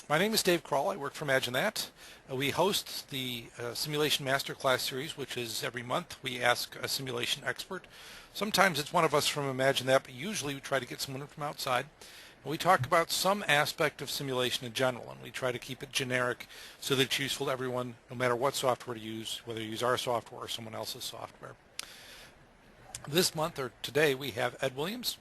My name is Dave Kroll. I work for Imagine That. We host the Simulation Masterclass series, which is every month we ask a simulation expert. Sometimes it's one of us from Imagine That, but usually we try to get someone from outside. And we talk about some aspect of simulation in general, and we try to keep it generic so that it's useful to everyone, no matter what software to use, whether you use our software or someone else's software. This month, or today, we have Ed Williams,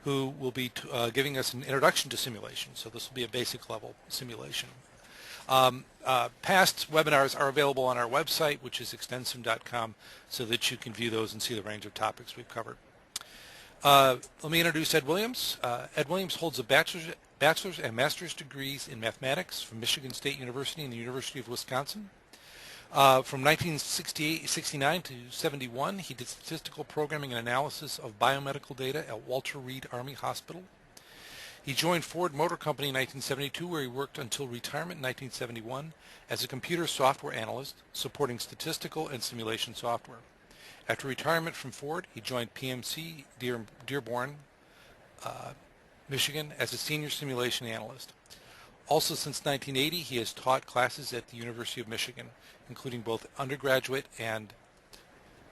who will be giving us an introduction to simulation. So this will be a basic level simulation. Past webinars are available on our website, which is extendsim.com, so that you can view those and see the range of topics we've covered. Let me introduce Ed Williams. Ed Williams holds a bachelor's and master's degrees in mathematics from Michigan State University and the University of Wisconsin. From 1969 to 71, he did statistical programming and analysis of biomedical data at Walter Reed Army Hospital. He joined Ford Motor Company in 1972, where he worked until retirement in 1971 as a computer software analyst supporting statistical and simulation software. After retirement from Ford, he joined PMC Dearborn, Michigan as a senior simulation analyst. Also since 1980, he has taught classes at the University of Michigan, including both undergraduate and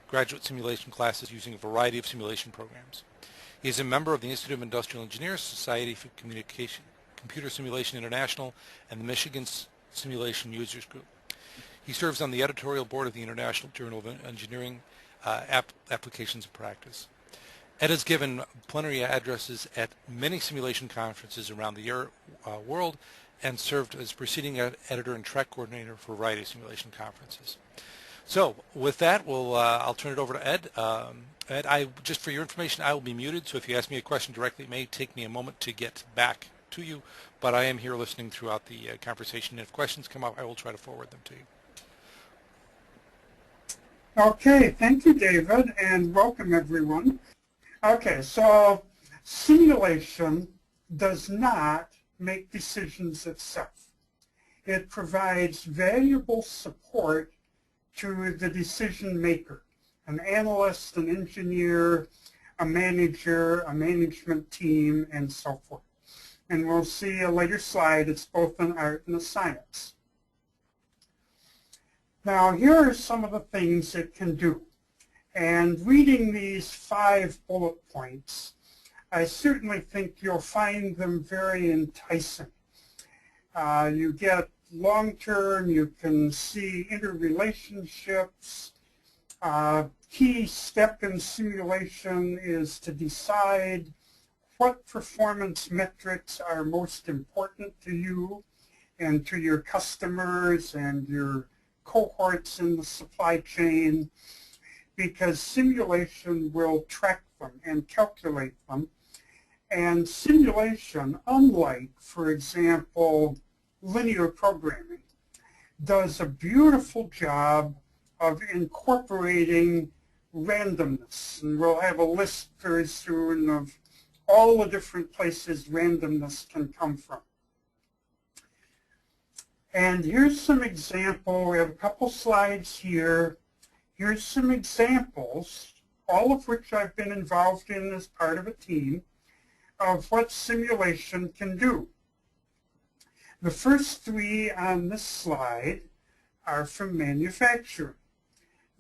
graduate simulation classes using a variety of simulation programs. He is a member of the Institute of Industrial Engineers, Society for Computer Simulation International, and the Michigan Simulation Users Group. He serves on the editorial board of the International Journal of Engineering Applications and Practice. Ed has given plenary addresses at many simulation conferences around the world and served as preceding editor and track coordinator for a variety of simulation conferences. So with that, I'll turn it over to Ed. Ed, just for your information, I will be muted, so if you ask me a question directly, it may take me a moment to get back to you, but I am here listening throughout the conversation. If questions come up, I will try to forward them to you. Okay, thank you, David, and welcome everyone. Okay, so simulation does not make decisions itself. It provides valuable support to the decision maker, an analyst, an engineer, a manager, a management team, and so forth. And we'll see a later slide, it's both an art and a science. Now, here are some of the things it can do. And reading these 5 bullet points, I certainly think you'll find them very enticing. You get long-term, you can see interrelationships. Key step in simulation is to decide what performance metrics are most important to you and to your customers and your cohorts in the supply chain, because simulation will track them and calculate them. And simulation, unlike, for example, linear programming, does a beautiful job of incorporating randomness. And we'll have a list very soon of all the different places randomness can come from. And here's some example. We have a couple slides here. Here's some examples, all of which I've been involved in as part of a team, of what simulation can do. The first 3 on this slide are from manufacturing.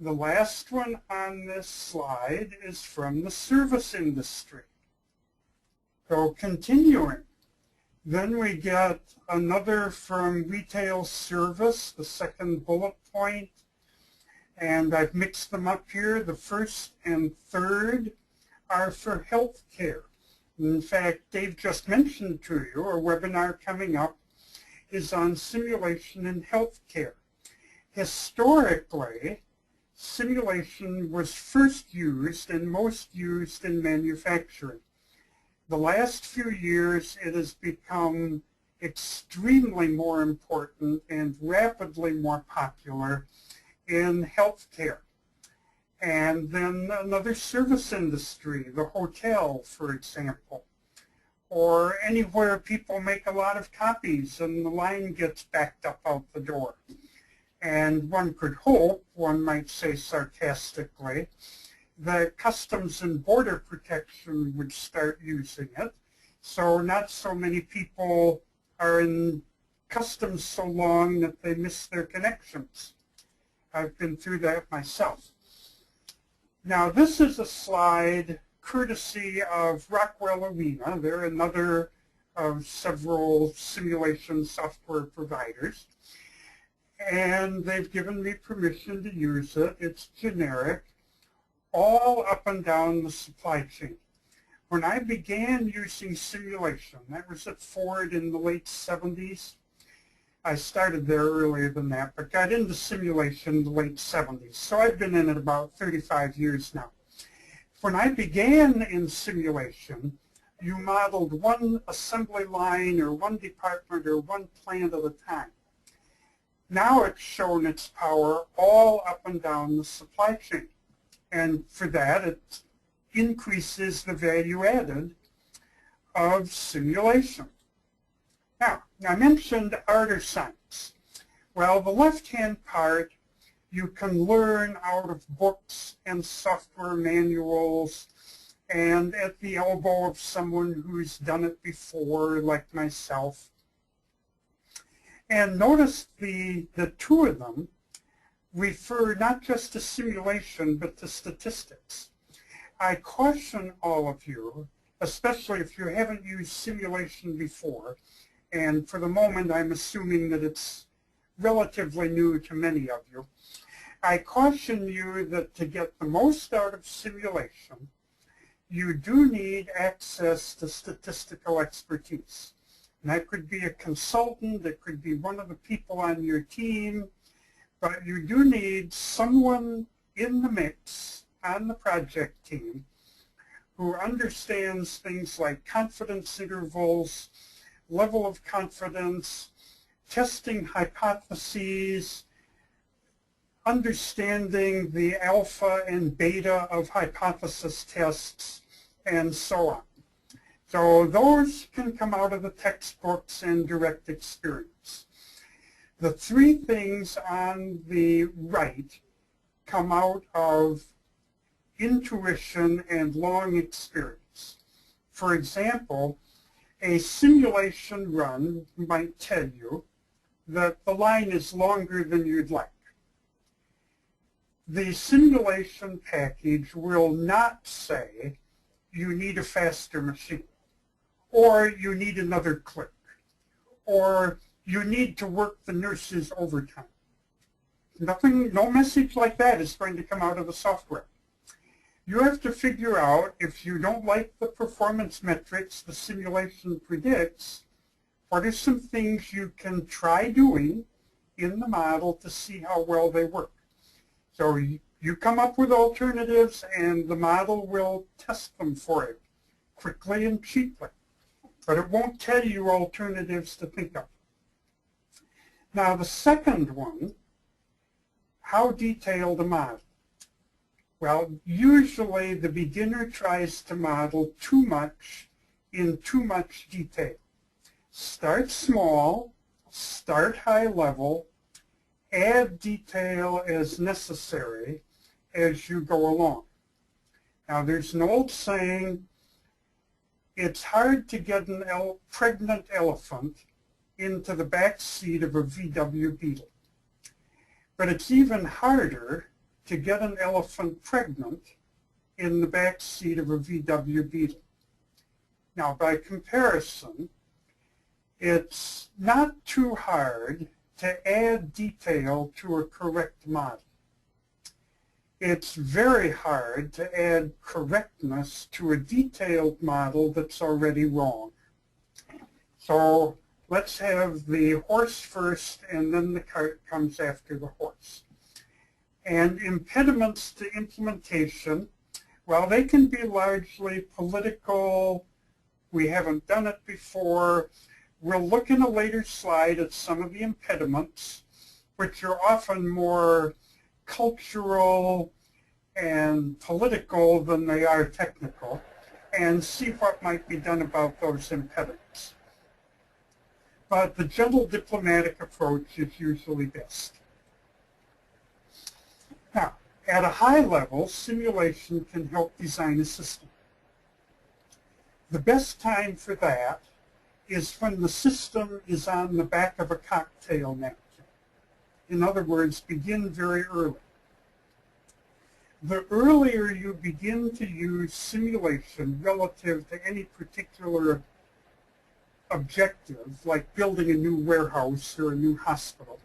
The last one on this slide is from the service industry. So continuing. Then we get another from retail service, the second bullet point. And I've mixed them up here. The first and third are for healthcare. In fact, Dave just mentioned to you, a webinar coming up is on simulation in healthcare. Historically, simulation was first used and most used in manufacturing. The last few years, it has become extremely more important and rapidly more popular in healthcare. And then another service industry, the hotel, for example, or anywhere people make a lot of copies and the line gets backed up out the door. And one could hope, one might say sarcastically, that Customs and Border Protection would start using it, so not so many people are in customs so long that they miss their connections. I've been through that myself. Now, this is a slide courtesy of Rockwell Arena. They're another of several simulation software providers. And they've given me permission to use it. It's generic, all up and down the supply chain. When I began using simulation, that was at Ford in the late 70s. I started there earlier than that, but got into simulation in the late 70s. So I've been in it about 35 years now. When I began in simulation, you modeled one assembly line or one department or one plant at a time. Now it's shown its power all up and down the supply chain. And for that, it increases the value added of simulation. Now, I mentioned art or science. Well, the left-hand part you can learn out of books and software manuals and at the elbow of someone who's done it before, like myself. And notice the two of them refer not just to simulation, but to statistics. I caution all of you, especially if you haven't used simulation before, and for the moment I'm assuming that it's relatively new to many of you, I caution you that to get the most out of simulation, you do need access to statistical expertise. And that could be a consultant, it could be one of the people on your team, but you do need someone in the mix on the project team who understands things like confidence intervals, level of confidence, testing hypotheses, understanding the alpha and beta of hypothesis tests, and so on. So those can come out of the textbooks and direct experience. The three things on the right come out of intuition and long experience. For example, a simulation run might tell you that the line is longer than you'd like. The simulation package will not say you need a faster machine, or you need another click, or you need to work the nurses overtime. Nothing, no message like that is going to come out of the software. You have to figure out, if you don't like the performance metrics the simulation predicts, what are some things you can try doing in the model to see how well they work. So you come up with alternatives and the model will test them for you quickly and cheaply. But it won't tell you alternatives to think of. Now the second one, how detailed a model? Well, usually the beginner tries to model too much in too much detail. Start small, start high level, add detail as necessary as you go along. Now there's an old saying, it's hard to get a pregnant elephant into the back seat of a VW Beetle. But it's even harder to get an elephant pregnant in the back seat of a VW Beetle. Now, by comparison, it's not too hard to add detail to a correct model. It's very hard to add correctness to a detailed model that's already wrong. So let's have the horse first, and then the cart comes after the horse. And impediments to implementation, well, they can be largely political. We haven't done it before. We'll look in a later slide at some of the impediments, which are often more cultural and political than they are technical, and see what might be done about those impediments. But the gentle diplomatic approach is usually best. Now, at a high level, simulation can help design a system. The best time for that is when the system is on the back of a cocktail napkin. In other words, begin very early. The earlier you begin to use simulation relative to any particular objective, like building a new warehouse or a new hospital,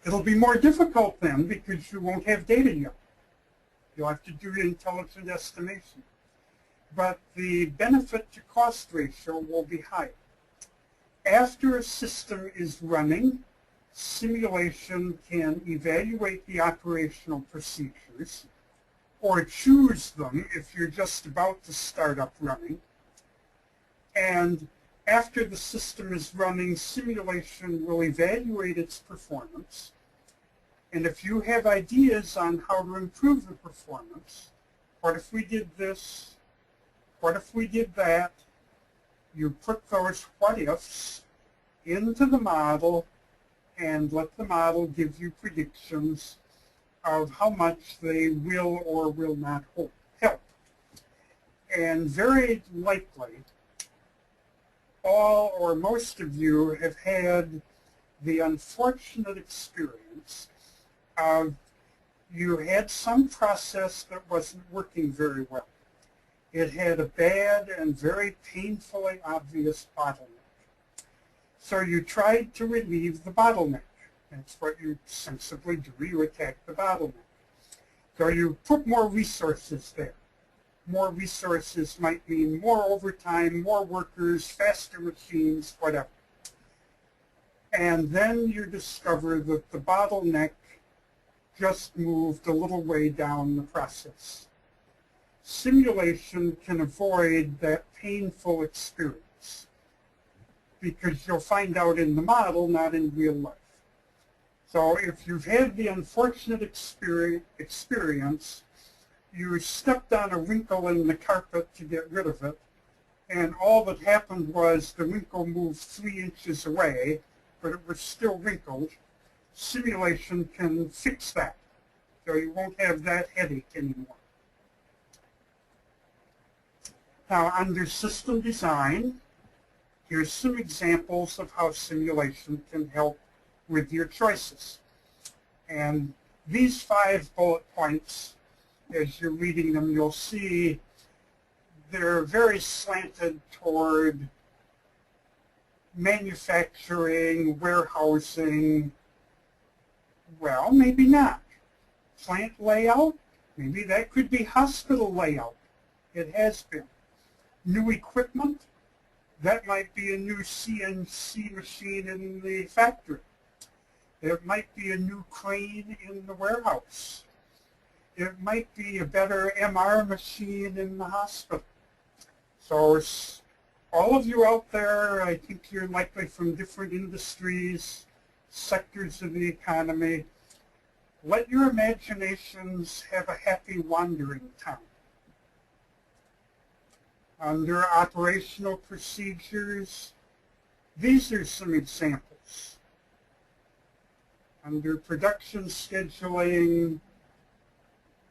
it'll be more difficult then because you won't have data yet. You'll have to do intelligent estimation. But the benefit to cost ratio will be higher. After a system is running, simulation can evaluate the operational procedures or choose them if you're just about to start up running. And after the system is running, simulation will evaluate its performance. And if you have ideas on how to improve the performance, what if we did this? What if we did that? You put those what ifs into the model and let the model give you predictions of how much they will or will not help. And very likely, all or most of you have had the unfortunate experience of you had some process that wasn't working very well. It had a bad and very painfully obvious bottleneck. So you tried to relieve the bottleneck. That's what you sensibly do. You attack the bottleneck. So you put more resources there. More resources might mean more overtime, more workers, faster machines, whatever. And then you discover that the bottleneck just moved a little way down the process. Simulation can avoid that painful experience because you'll find out in the model, not in real life. So if you've had the unfortunate experience, you stepped on a wrinkle in the carpet to get rid of it, and all that happened was the wrinkle moved 3 inches away, but it was still wrinkled, simulation can fix that. So you won't have that headache anymore. Now, under system design, here's some examples of how simulation can help with your choices. And these 5 bullet points, as you're reading them, you'll see they're very slanted toward manufacturing, warehousing. Well, maybe not. Plant layout, maybe that could be hospital layout. It has been. New equipment, that might be a new CNC machine in the factory. It might be a new crane in the warehouse. It might be a better MR machine in the hospital. So all of you out there, I think you're likely from different industries, sectors of the economy. Let your imaginations have a happy wandering time. Under operational procedures, these are some examples. Under production scheduling,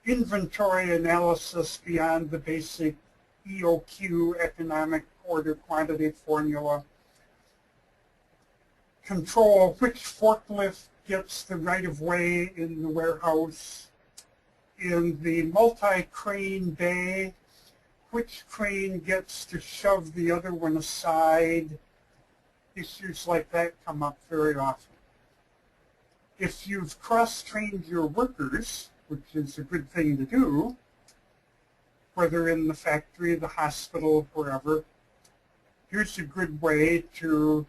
inventory analysis beyond the basic EOQ, economic order quantity formula, control which forklift gets the right-of-way in the warehouse, in the multi-crane bay, which crane gets to shove the other one aside. Issues like that come up very often. If you've cross-trained your workers, which is a good thing to do, whether in the factory, the hospital, wherever, here's a good way to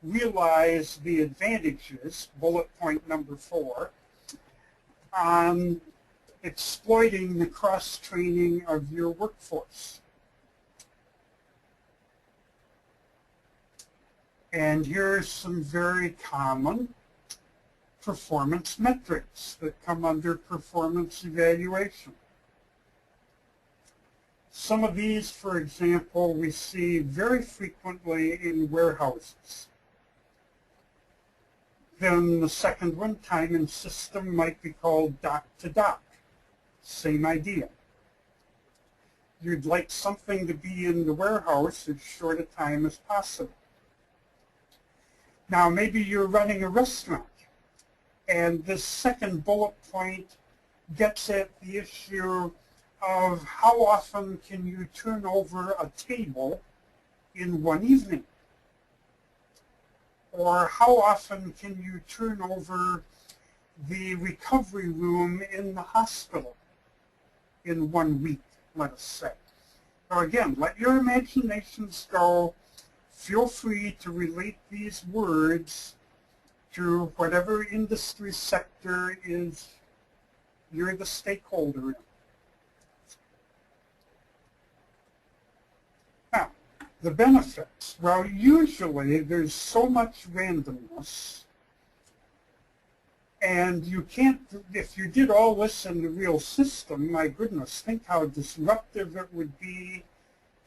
realize the advantages, bullet point number 4, on exploiting the cross-training of your workforce. And here are some very common performance metrics that come under performance evaluation. Some of these, for example, we see very frequently in warehouses. Then the second one, time and system, might be called dock to dock. Same idea. You'd like something to be in the warehouse as short a time as possible. Now maybe you're running a restaurant, and this second bullet point gets at the issue of how often can you turn over a table in one evening? Or how often can you turn over the recovery room in the hospital in 1 week, let us say? So again, let your imaginations go. Feel free to relate these words to whatever industry sector you're the stakeholder in. Now, the benefits. Well, usually there's so much randomness, and you can't, if you did all this in the real system, my goodness, think how disruptive it would be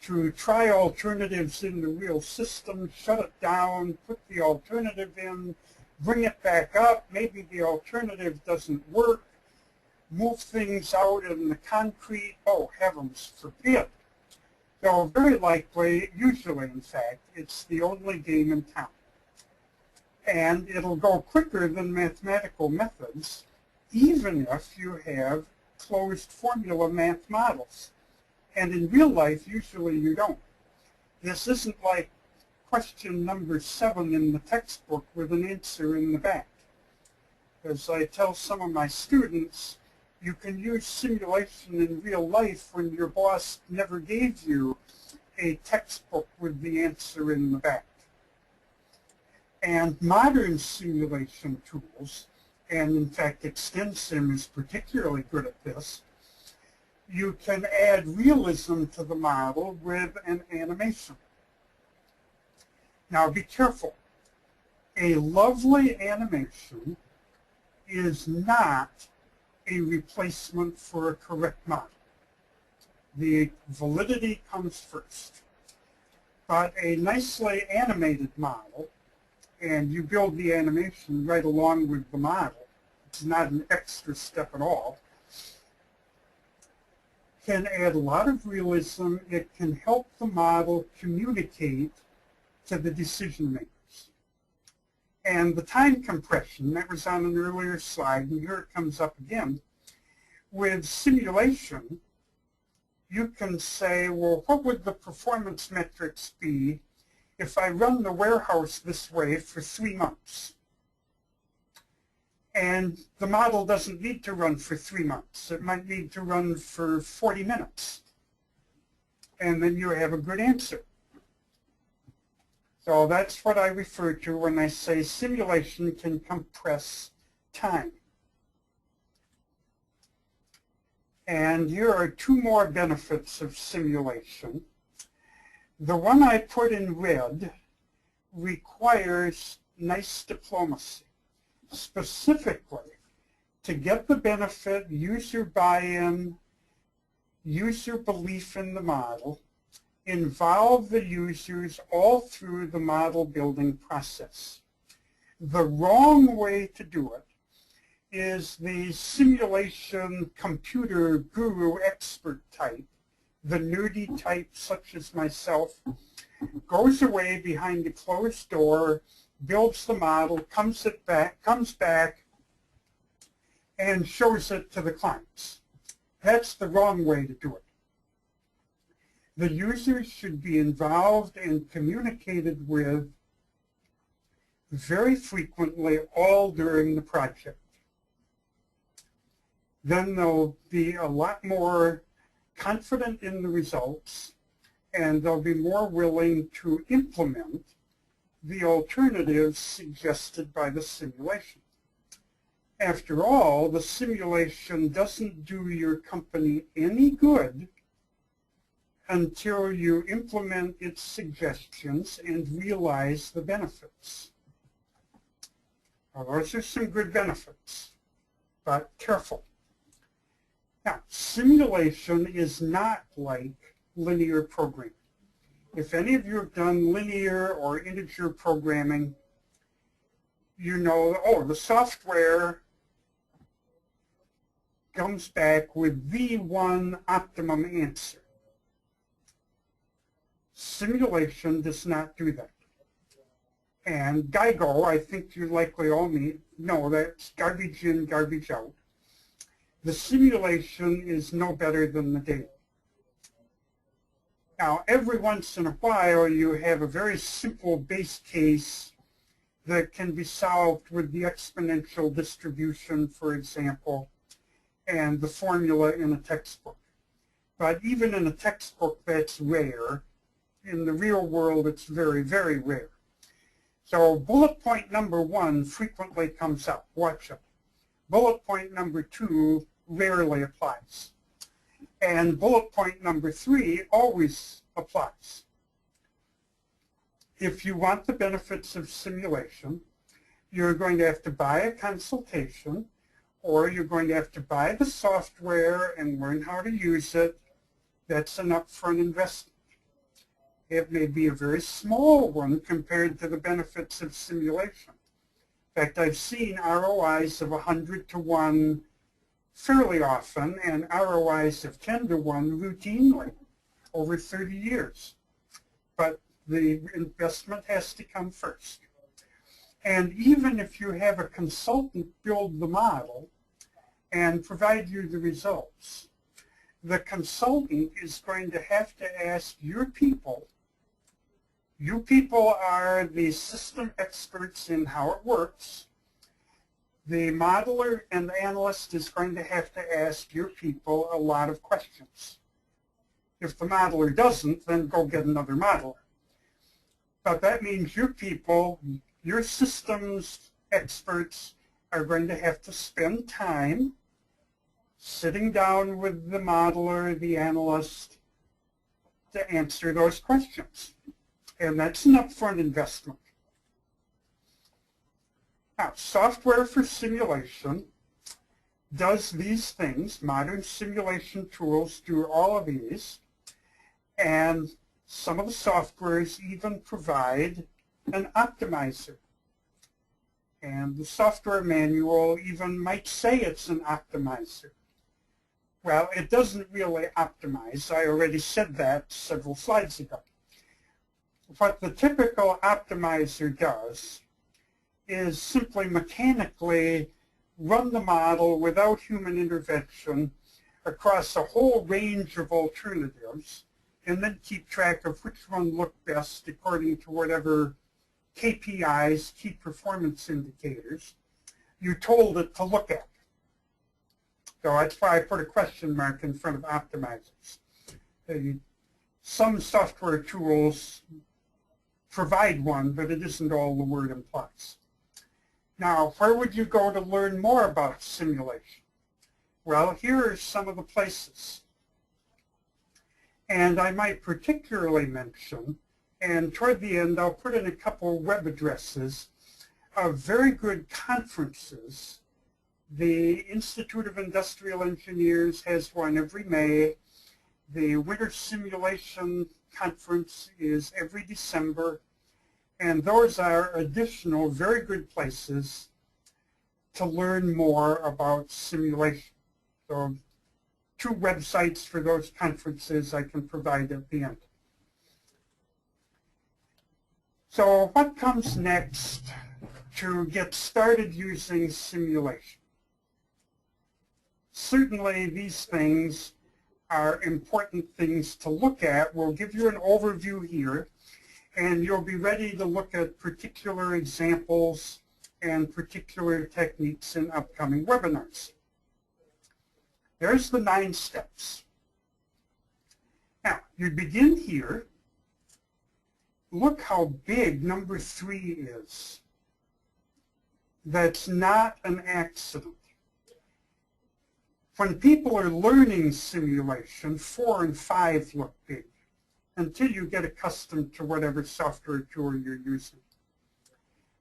to try alternatives in the real system, shut it down, put the alternative in, bring it back up, maybe the alternative doesn't work, move things out in the concrete, oh heavens forbid. So very likely, usually in fact, it's the only game in town. And it'll go quicker than mathematical methods, even if you have closed formula math models. And in real life, usually you don't. This isn't like question number 7 in the textbook with an answer in the back. As I tell some of my students, you can use simulation in real life when your boss never gave you a textbook with the answer in the back. And modern simulation tools, and in fact ExtendSim is particularly good at this, you can add realism to the model with an animation. Now be careful. A lovely animation is not a replacement for a correct model. The validity comes first. But a nicely animated model, and you build the animation right along with the model, it's not an extra step at all, can add a lot of realism. It can help the model communicate to the decision makers. And the time compression, that was on an earlier slide, and here it comes up again. With simulation, you can say, well, what would the performance metrics be if I run the warehouse this way for 3 months? And the model doesn't need to run for 3 months. It might need to run for 40 minutes. And then you have a good answer. So that's what I refer to when I say simulation can compress time. And here are 2 more benefits of simulation. The one I put in red requires nice diplomacy. Specifically, to get the benefit, user buy-in, user belief in the model, involve the users all through the model building process. The wrong way to do it is the simulation computer guru expert type, the nerdy type such as myself, goes away behind a closed door, builds the model, comes back, and shows it to the clients. That's the wrong way to do it. The users should be involved and communicated with very frequently, all during the project. Then they'll be a lot more confident in the results, and they'll be more willing to implement the alternatives suggested by the simulation. After all, the simulation doesn't do your company any good until you implement its suggestions and realize the benefits. Now, those are some good benefits, but careful. Now, simulation is not like linear programming. If any of you have done linear or integer programming, you know, oh, the software comes back with the one optimum answer. Simulation does not do that. And GIGO, I think you likely all know that's garbage in, garbage out. The simulation is no better than the data. Now, every once in a while, you have a very simple base case that can be solved with the exponential distribution, for example, and the formula in a textbook. But even in a textbook, that's rare. In the real world, it's very, very rare. So bullet point number 1 frequently comes up. Watch it. Bullet point number 2 rarely applies. And bullet point number 3 always applies. If you want the benefits of simulation, you're going to have to buy a consultation, or you're going to have to buy the software and learn how to use it. That's an upfront investment. It may be a very small one compared to the benefits of simulation. In fact, I've seen ROIs of 100 to 1 fairly often, and ROIs of 10 to 1 routinely over 30 years. But the investment has to come first. And even if you have a consultant build the model and provide you the results, the consultant is going to have to ask your people. You people are the system experts in how it works. The modeler and the analyst is going to have to ask your people a lot of questions. If the modeler doesn't, then go get another modeler. But that means your people, your systems experts, are going to have to spend time sitting down with the modeler, the analyst, to answer those questions. And that's an upfront investment. Now, software for simulation does these things. Modern simulation tools do all of these. And some of the softwares even provide an optimizer. And the software manual even might say it's an optimizer. Well, it doesn't really optimize. I already said that several slides ago. What the typical optimizer does is simply mechanically run the model without human intervention across a whole range of alternatives, and then keep track of which one looked best according to whatever KPIs, key performance indicators, you told it to look at. So that's why I put a question mark in front of optimizers. Some software tools provide one, but it isn't all the word implies. Now, where would you go to learn more about simulation? Well, here are some of the places. And I might particularly mention, and toward the end I'll put in a couple web addresses of very good conferences. The Institute of Industrial Engineers has one every May. The Winter Simulation Conference is every December. And those are additional very good places to learn more about simulation. So 2 websites for those conferences I can provide at the end. So what comes next to get started using simulation? Certainly these things are important things to look at. We'll give you an overview here, and you'll be ready to look at particular examples and particular techniques in upcoming webinars. There's the 9 steps. Now, you begin here. Look how big number 3 is. That's not an accident. When people are learning simulation, 4 and 5 look big until you get accustomed to whatever software tool you're using.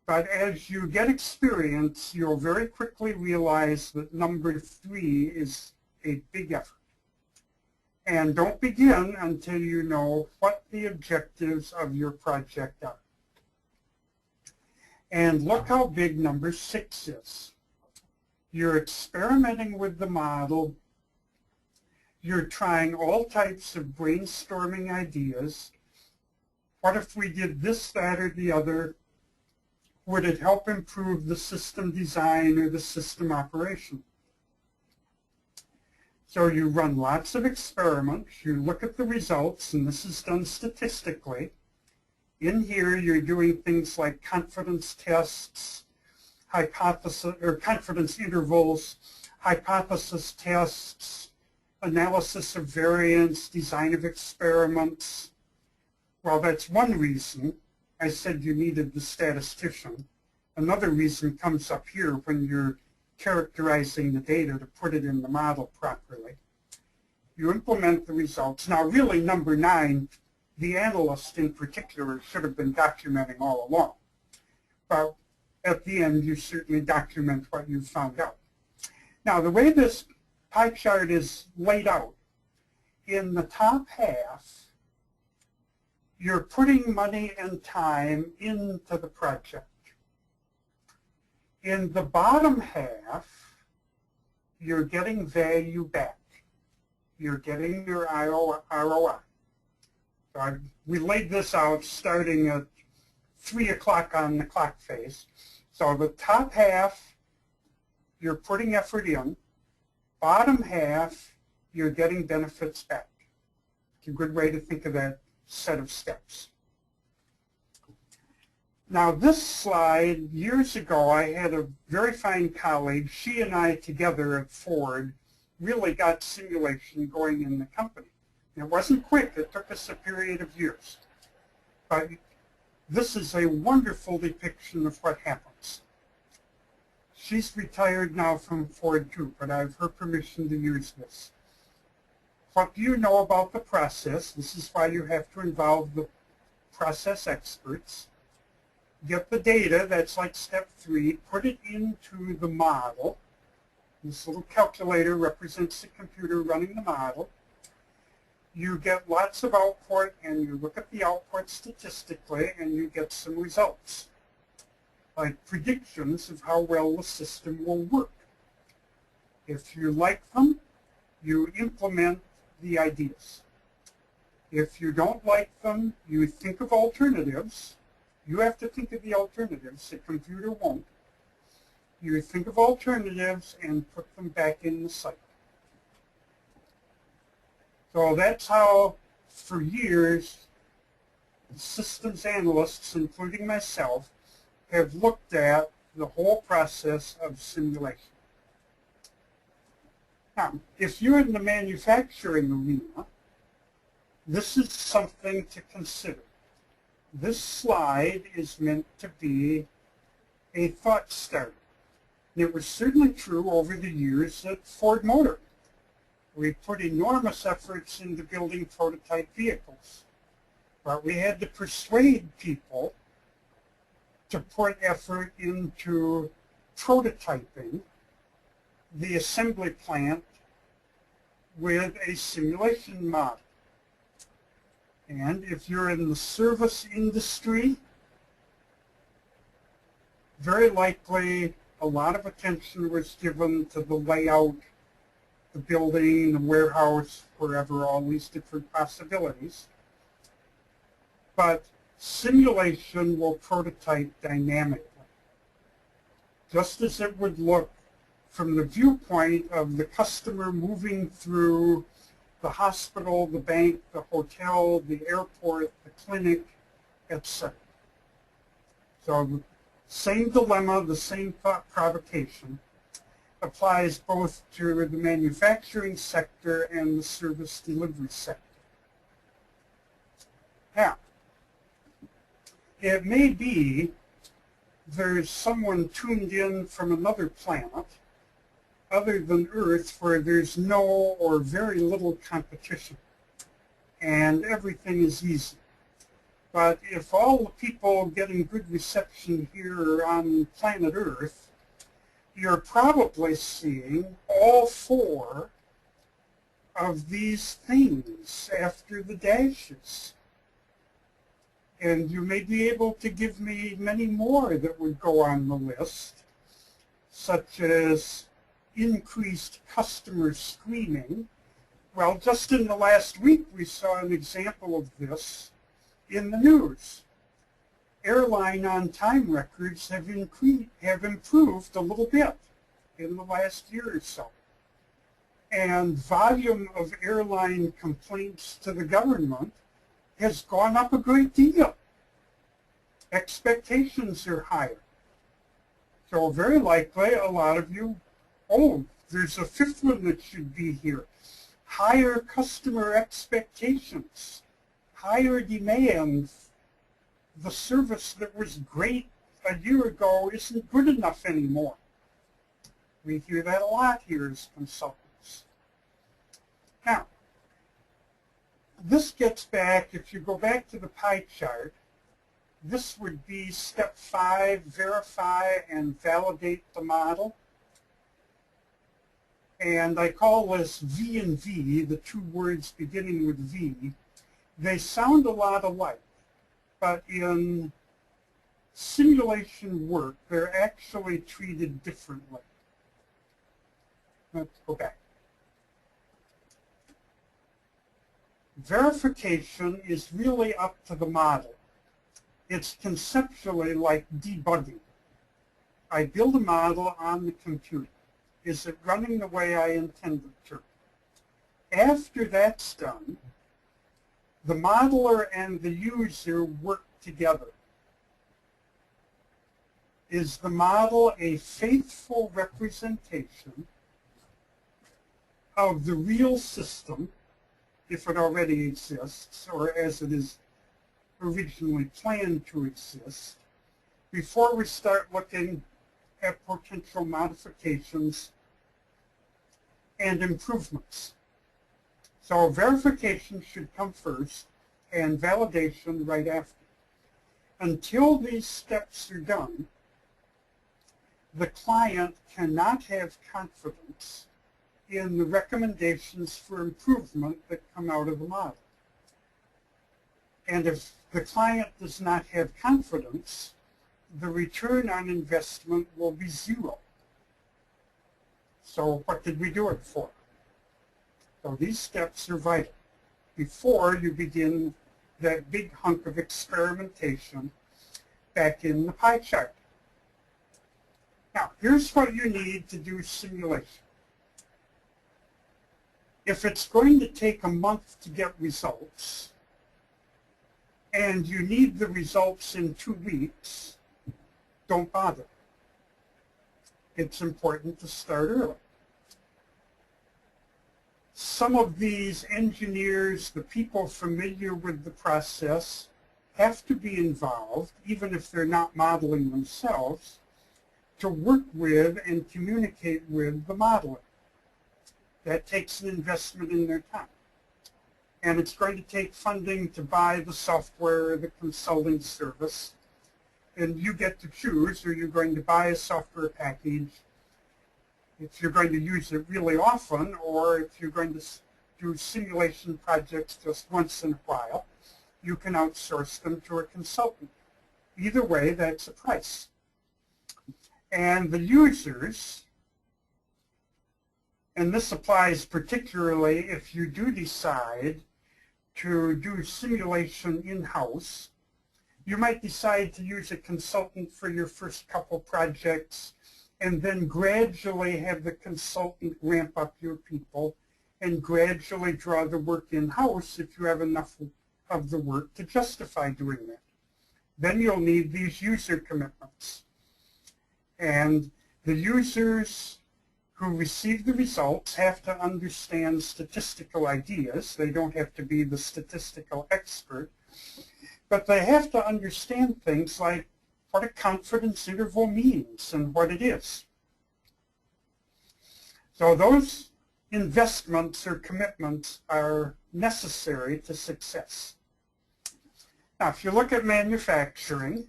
But as you get experience, you'll very quickly realize that number 3 is a big effort. And don't begin until you know what the objectives of your project are. And look how big number 6 is. You're experimenting with the model. You're trying all types of brainstorming ideas. What if we did this, that, or the other? Would it help improve the system design or the system operation? So you run lots of experiments, you look at the results, and this is done statistically. In here, you're doing things like confidence tests, hypothesis or confidence intervals, hypothesis tests, analysis of variance, design of experiments. Well, that's one reason I said you needed the statistician. Another reason comes up here when you're characterizing the data to put it in the model properly. You implement the results. Now, really, number 9, the analyst in particular should have been documenting all along. But at the end, you certainly document what you found out. Now, the way this pie chart is laid out, in the top half, you're putting money and time into the project. In the bottom half, you're getting value back. You're getting your ROI. So we laid this out starting at 3 o'clock on the clock face. So the top half, you're putting effort in. Bottom half, you're getting benefits back. It's a good way to think of that set of steps. Now this slide, years ago, I had a very fine colleague. She and I together at Ford really got simulation going in the company. It wasn't quick. It took us a period of years. But this is a wonderful depiction of what happens. She's retired now from Ford too, but I have her permission to use this. What do you know about the process? This is why you have to involve the process experts. Get the data, that's like step 3, put it into the model. This little calculator represents the computer running the model. You get lots of output, and you look at the output statistically, and you get some results, like predictions of how well the system will work. If you like them, you implement the ideas. If you don't like them, you think of alternatives. You have to think of the alternatives. The computer won't. You think of alternatives and put them back in the cycle. So that's how, for years, systems analysts, including myself, have looked at the whole process of simulation. Now, if you're in the manufacturing arena, this is something to consider. This slide is meant to be a thought starter. It was certainly true over the years at Ford Motor. We put enormous efforts into building prototype vehicles, but we had to persuade people to put effort into prototyping the assembly plant with a simulation model. And if you're in the service industry, very likely a lot of attention was given to the layout, the building, the warehouse, wherever, all these different possibilities. But simulation will prototype dynamically, just as it would look from the viewpoint of the customer moving through the hospital, the bank, the hotel, the airport, the clinic, etc. So the same dilemma, the same thought provocation applies both to the manufacturing sector and the service delivery sector. Now, it may be there's someone tuned in from another planet other than Earth where there's no or very little competition and everything is easy. But if all the people getting good reception here on planet Earth, you're probably seeing all 4 of these things after the dashes. And you may be able to give me many more that would go on the list, such as increased customer screening. Well, just in the last week, we saw an example of this in the news. Airline on-time records have improved a little bit in the last year or so. And volume of airline complaints to the government has gone up a great deal. Expectations are higher. So very likely a lot of you, oh, there's a fifth one that should be here. Higher customer expectations, higher demand. The service that was great a year ago isn't good enough anymore. We hear that a lot here as consultants. Now, this gets back, if you go back to the pie chart, this would be step 5, verify and validate the model. And I call this V and V, the two words beginning with V. They sound a lot alike. But in simulation work, they're actually treated differently. Let's go back. Verification is really up to the model. It's conceptually like debugging. I build a model on the computer. Is it running the way I intended to? After that's done, the modeler and the user work together. Is the model a faithful representation of the real system, if it already exists, or as it is originally planned to exist, before we start looking at potential modifications and improvements? So verification should come first and validation right after. Until these steps are done, the client cannot have confidence in the recommendations for improvement that come out of the model. And if the client does not have confidence, the return on investment will be 0. So what did we do it for? So these steps are vital before you begin that big hunk of experimentation back in the pie chart. Now, here's what you need to do simulation. If it's going to take a month to get results, and you need the results in 2 weeks, don't bother. It's important to start early. Some of these engineers, the people familiar with the process, have to be involved, even if they're not modeling themselves, to work with and communicate with the modeler. That takes an investment in their time. And it's going to take funding to buy the software or the consulting service. And you get to choose, are you going to buy a software package if you're going to use it really often, or if you're going to do simulation projects just once in a while, you can outsource them to a consultant. Either way, that's a price. And the users, and this applies particularly if you do decide to do simulation in-house, you might decide to use a consultant for your first couple projects and then gradually have the consultant ramp up your people and gradually draw the work in-house if you have enough of the work to justify doing that. Then you'll need these user commitments. And the users who receive the results have to understand statistical ideas. They don't have to be the statistical expert, but they have to understand things like what a confidence interval means and what it is. So those investments or commitments are necessary to success. Now, if you look at manufacturing,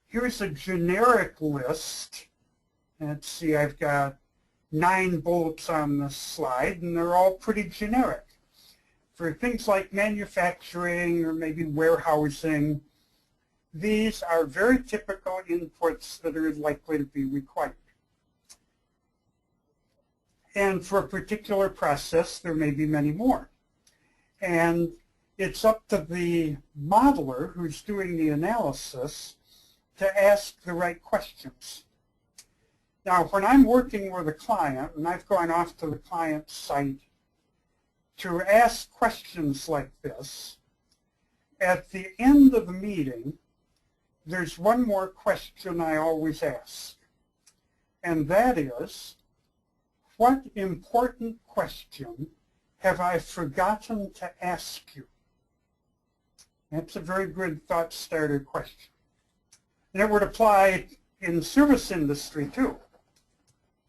here's a generic list. Let's see, I've got 9 bullets on this slide, and they're all pretty generic. For things like manufacturing or maybe warehousing, these are very typical inputs that are likely to be required. And for a particular process, there may be many more. And It's up to the modeler who's doing the analysis to ask the right questions. Now, when I'm working with a client, and I've gone off to the client's site to ask questions like this, at the end of the meeting, there's one more question I always ask, and that is, what important question have I forgotten to ask you? That's a very good thought starter question. And it would apply in service industry too.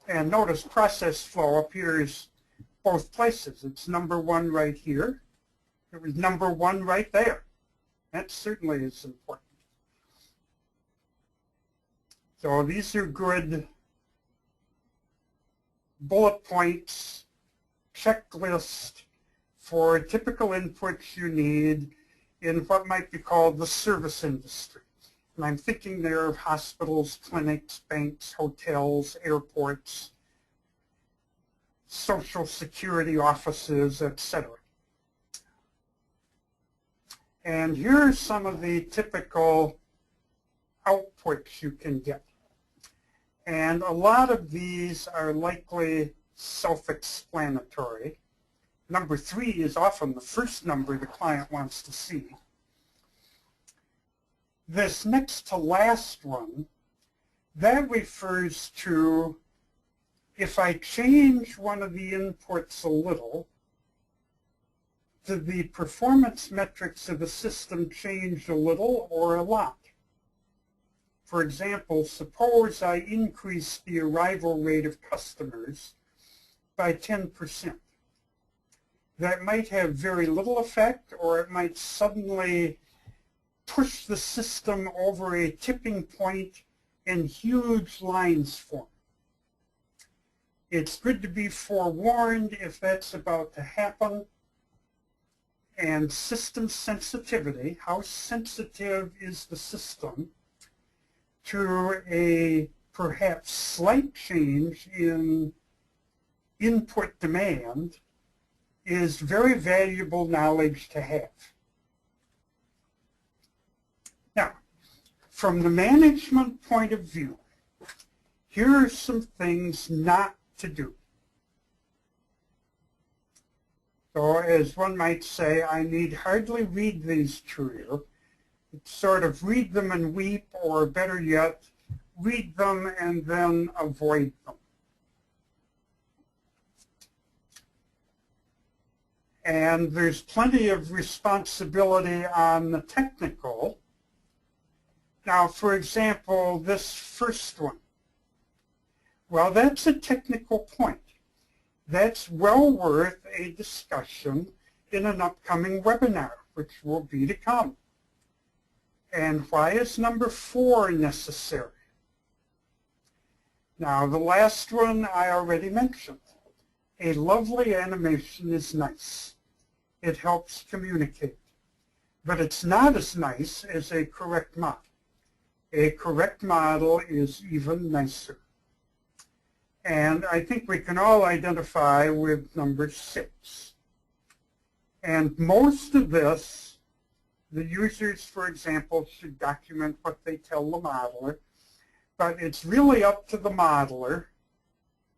And notice process flow appears both places. It's number one right here. It was number one right there. That certainly is important. So these are good bullet points, checklist for typical inputs you need in what might be called the service industry. And I'm thinking there of hospitals, clinics, banks, hotels, airports, social security offices, etc. And here are some of the typical outputs you can get. And a lot of these are likely self-explanatory. Number 3 is often the first number the client wants to see. This next to last one, that refers to if I change one of the inputs a little, do the performance metrics of the system change a little or a lot? For example, suppose I increase the arrival rate of customers by 10%. That might have very little effect, or it might suddenly push the system over a tipping point and huge lines form. It's good to be forewarned if that's about to happen. And system sensitivity, how sensitive is the system to a perhaps slight change in input demand, is very valuable knowledge to have. Now, from the management point of view, here are some things not to do. So as one might say, I need hardly read these to you. It's sort of read them and weep, or better yet, read them and then avoid them. And there's plenty of responsibility on the technical. Now, for example, this first one. Well, that's a technical point. That's well worth a discussion in an upcoming webinar, which will be to come. And why is number 4 necessary? Now, the last one I already mentioned. A lovely animation is nice. It helps communicate. But it's not as nice as a correct model. A correct model is even nicer. And I think we can all identify with number 6. And most of this, the users, for example, should document what they tell the modeler. But it's really up to the modeler,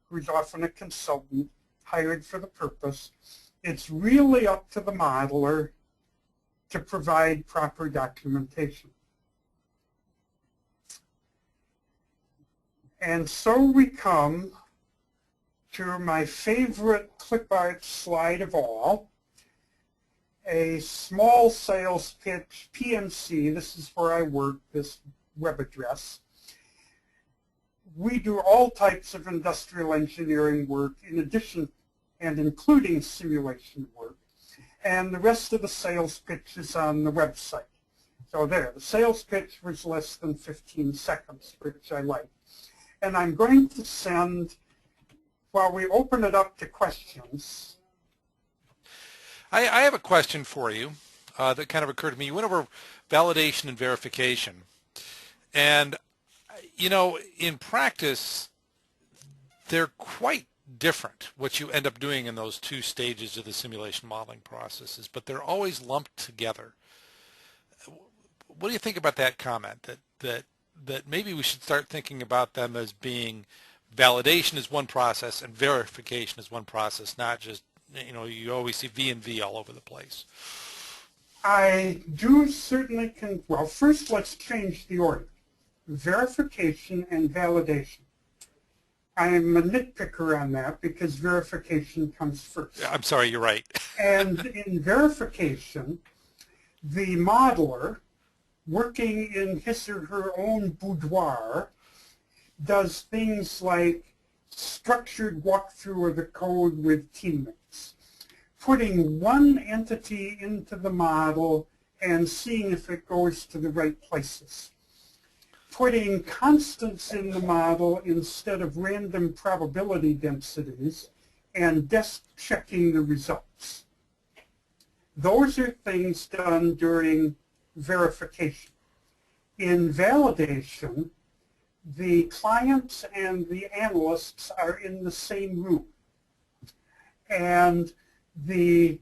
who's often a consultant hired for the purpose. It's really up to the modeler to provide proper documentation. And so we come to my favorite clip art slide of all, a small sales pitch, PNC. This is where I work, this web address. We do all types of industrial engineering work in addition and including simulation work. And the rest of the sales pitch is on the website. So there, the sales pitch was less than 15 seconds, which I like. And I'm going to send, while we open it up to questions. I have a question for you that kind of occurred to me. You went over validation and verification. And, you know, in practice, they're quite different, what you end up doing in those two stages of the simulation modeling processes, but they're always lumped together. What do you think about that comment, that maybe we should start thinking about them as being validation is one process and verification is one process, not just, you always see V and V all over the place. I do certainly well, first let's change the order. Verification and validation. I'm a nitpicker on that because verification comes first. I'm sorry, you're right. And in verification, the modeler, working in his or her own boudoir, does things like structured walkthrough of the code with teammates, putting one entity into the model and seeing if it goes to the right places, putting constants in the model instead of random probability densities, and desk checking the results. Those are things done during verification. In validation, the clients and the analysts are in the same room. And the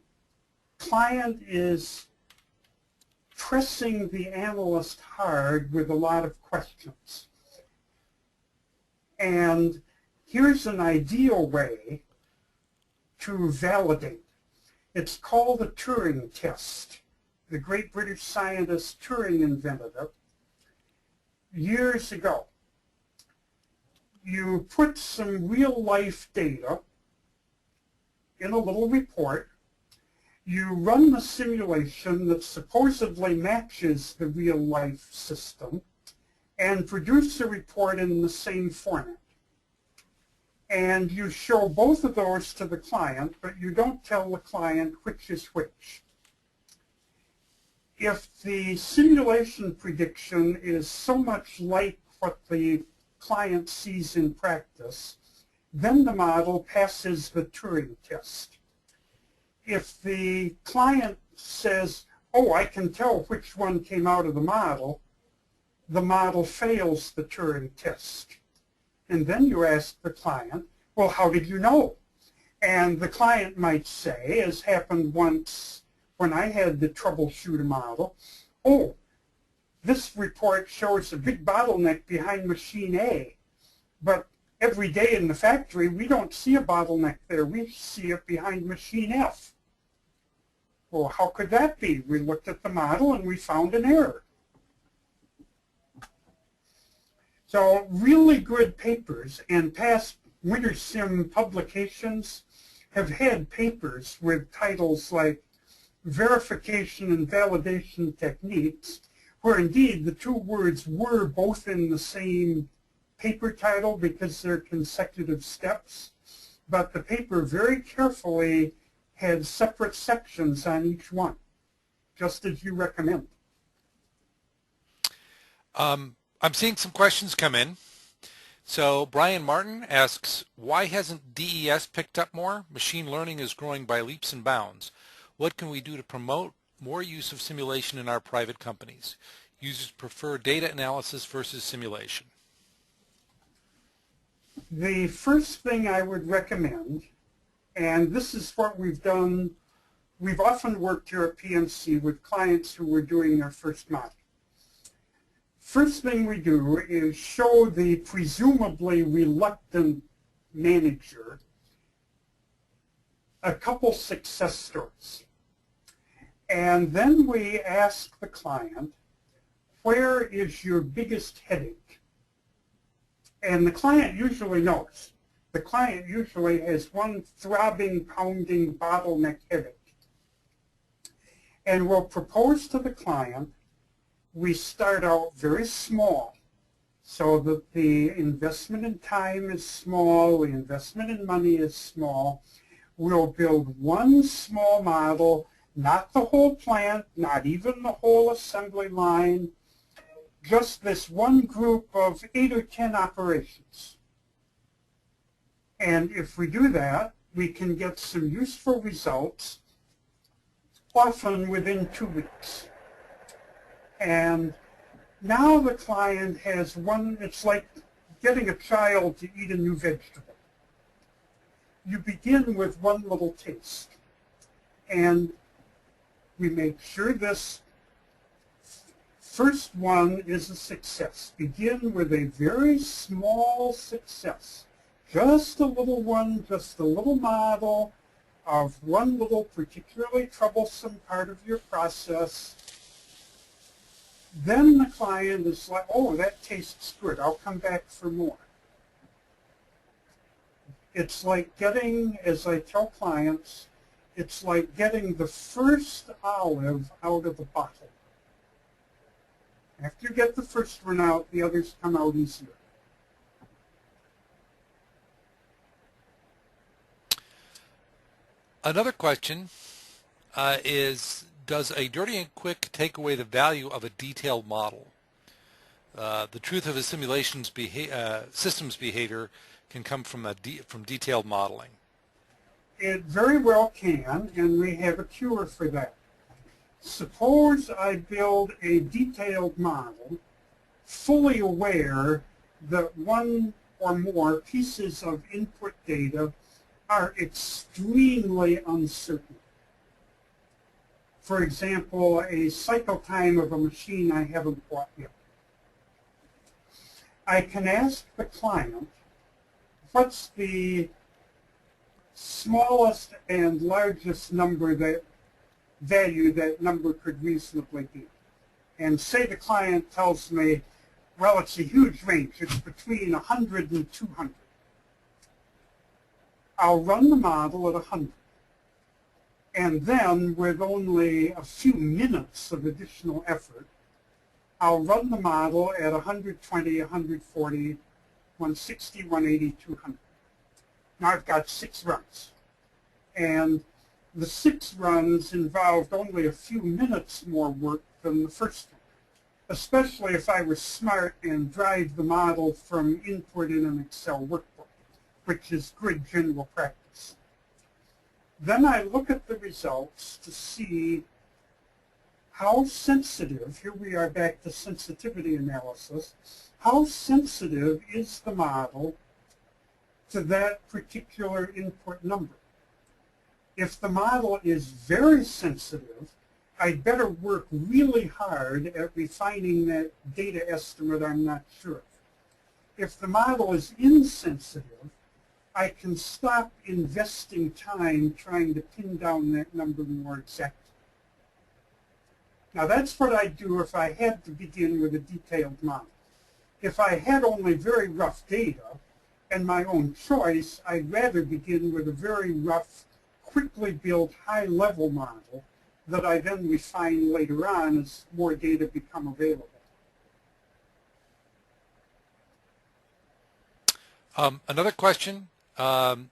client is pressing the analyst hard with a lot of questions. And here's an ideal way to validate. It's called a Turing test. The great British scientist Turing invented it years ago. You put some real-life data in a little report. You run the simulation that supposedly matches the real-life system and produce a report in the same format. And you show both of those to the client, but you don't tell the client which is which. If the simulation prediction is so much like what the client sees in practice, then the model passes the Turing test. If the client says, oh, I can tell which one came out of the model fails the Turing test. And then you ask the client, well, how did you know? And the client might say, as happened once when I had to troubleshoot a model, oh, this report shows a big bottleneck behind machine A, but every day in the factory we don't see a bottleneck there, we see it behind machine F. Well, how could that be? We looked at the model and we found an error. So really good papers and past WinterSim publications have had papers with titles like Verification and Validation Techniques, where indeed the two words were both in the same paper title because they're consecutive steps, but the paper very carefully had separate sections on each one, just as you recommend. I'm seeing some questions come in. So Brian Martin asks, why hasn't DES picked up more? Machine learning is growing by leaps and bounds. What can we do to promote more use of simulation in our private companies? Users prefer data analysis versus simulation. The first thing I would recommend, and this is what we've done, we've often worked here at PMC with clients who were doing their first model. First thing we do is show the presumably reluctant manager a couple success stories. And then we ask the client, where is your biggest headache? And the client usually knows. The client usually has one throbbing, pounding bottleneck headache. And we'll propose to the client, we start out very small so that the investment in time is small, the investment in money is small. We'll build one small model, not the whole plant, not even the whole assembly line, just this one group of 8 or 10 operations. And if we do that, we can get some useful results, often within 2 weeks. And now the client has one, it's like getting a child to eat a new vegetable. you begin with one little taste. And we make sure this first one is a success. Begin with a very small success. Just a little one, just a little model of one little particularly troublesome part of your process. Then the client is like, oh, that tastes good. I'll come back for more. It's like getting, as I tell clients, it's like getting the first olive out of the bottle. After you get the first one out, the others come out easier. Another question is, does a dirty and quick take away the value of a detailed model? The truth of a simulation's system's behavior can come from detailed modeling. It very well can, and we have a cure for that. Suppose I build a detailed model, fully aware that one or more pieces of input data are extremely uncertain. For example, a cycle time of a machine I haven't bought yet. I can ask the client, what's the smallest and largest number value that number could reasonably be? And say the client tells me, well, it's a huge range. It's between 100 and 200. I'll run the model at 100. And then, with only a few minutes of additional effort, I'll run the model at 120, 140, 160, 180, 200. Now I've got 6 runs. And the 6 runs involved only a few minutes more work than the first one, especially if I was smart and drive the model from input in an Excel workbook, which is good general practice. Then I look at the results to see how sensitive, here we are back to sensitivity analysis, how sensitive is the model to that particular input number. If the model is very sensitive, I'd better work really hard at refining that data estimate I'm not sure of. If the model is insensitive, I can stop investing time trying to pin down that number more exactly. Now that's what I'd do if I had to begin with a detailed model. If I had only very rough data and my own choice, I'd rather begin with a very rough, quickly built high-level model that I then refine later on as more data become available. Another question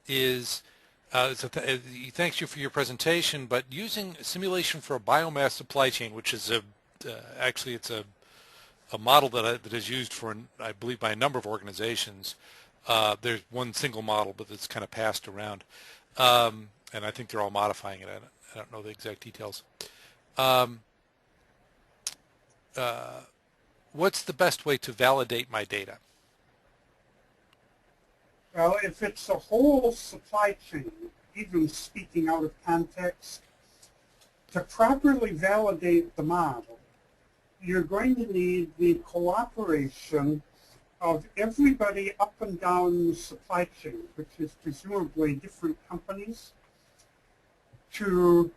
is, thanks you for your presentation, but using simulation for a biomass supply chain, which is actually it's a model that is used for, I believe, by a number of organizations. There's one single model, but it's kind of passed around, and I think they're all modifying it. I don't know the exact details. What's the best way to validate my data? Well, if it's a whole supply chain, even speaking out of context, to properly validate the model, you're going to need the cooperation of everybody up and down the supply chain, which is presumably different companies, to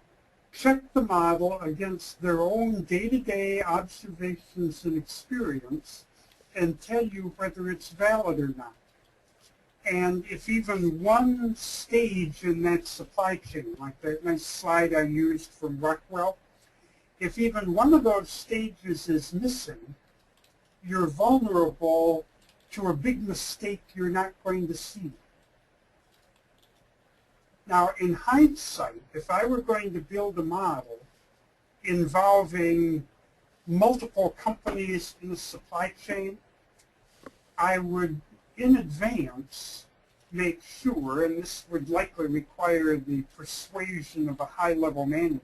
check the model against their own day-to-day observations and experience and tell you whether it's valid or not. And if even one stage in that supply chain, like that nice slide I used from Rockwell, if even one of those stages is missing, you're vulnerable to a big mistake you're not going to see. Now, in hindsight, if I were going to build a model involving multiple companies in the supply chain, I would in advance make sure, and this would likely require the persuasion of a high-level manager,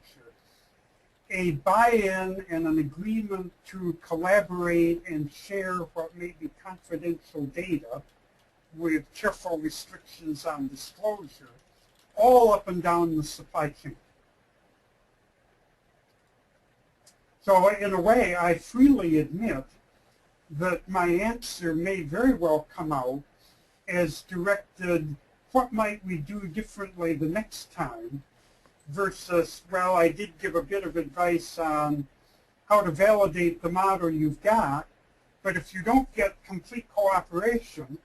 a buy-in and an agreement to collaborate and share what may be confidential data with careful restrictions on disclosure, all up and down the supply chain. So in a way, I freely admit that my answer may very well come out as directed, what might we do differently the next time, versus, well, I did give a bit of advice on how to validate the model you've got, but if you don't get complete cooperation,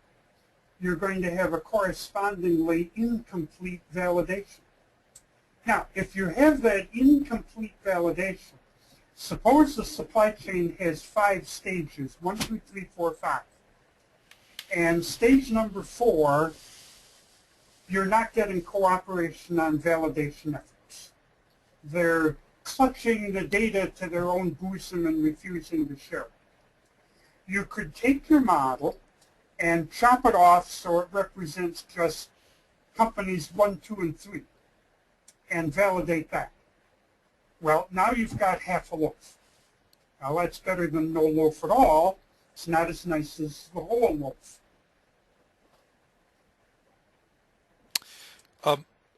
you're going to have a correspondingly incomplete validation. Now, if you have that incomplete validation, suppose the supply chain has 5 stages, 1, 2, 3, 4, 5. And stage number 4, you're not getting cooperation on validation efforts. They're clutching the data to their own bosom and refusing to share it. You could take your model and chop it off so it represents just companies 1, 2, and 3 and validate that. Well, now you've got half a loaf. Now that's better than no loaf at all. It's not as nice as the whole loaf.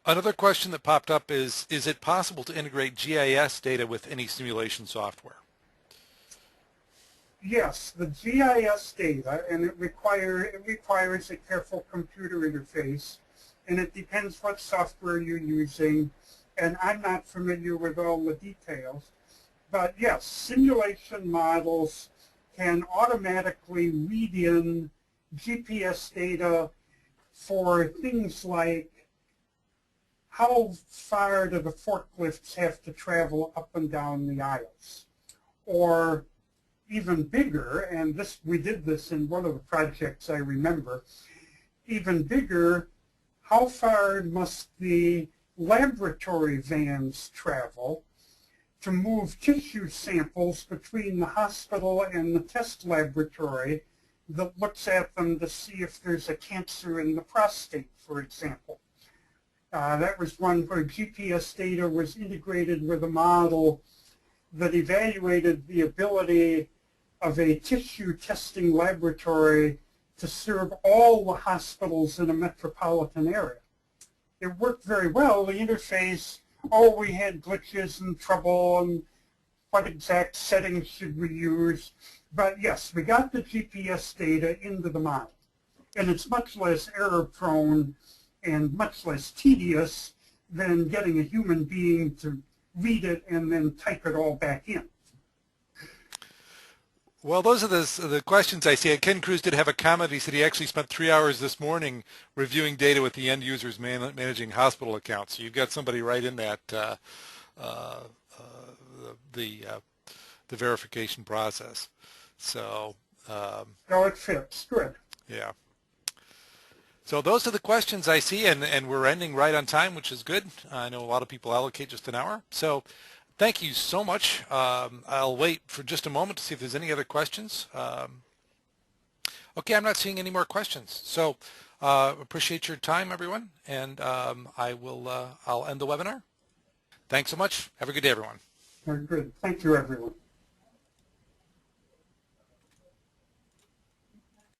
Another question that popped up is it possible to integrate GIS data with any simulation software? Yes, the GIS data, and it requires a careful computer interface, and it depends what software you're using, and I'm not familiar with all the details. But yes, simulation models can automatically read in GPS data for things like how far do the forklifts have to travel up and down the aisles? Or even bigger, and we did this in one of the projects I remember, even bigger, how far must the laboratory vans travel to move tissue samples between the hospital and the test laboratory that looks at them to see if there's a cancer in the prostate, for example. That was one where GPS data was integrated with a model that evaluated the ability of a tissue testing laboratory to serve all the hospitals in a metropolitan area. It worked very well. The interface, we had glitches and trouble and what exact settings should we use. But yes, we got the GPS data into the model. And it's much less error prone and much less tedious than getting a human being to read it and then type it all back in. Well, those are the questions I see. Ken Cruz did have a comment. He said he actually spent 3 hours this morning reviewing data with the end users managing hospital accounts. So you've got somebody right in that the verification process. So it fits. Good. Yeah. So those are the questions I see, and we're ending right on time, which is good. I know a lot of people allocate just an hour. So thank you so much. I'll wait for just a moment to see if there's any other questions. Okay, I'm not seeing any more questions. So appreciate your time, everyone, and I'll end the webinar. Thanks so much. Have a good day, everyone. Very good. Thank you, everyone.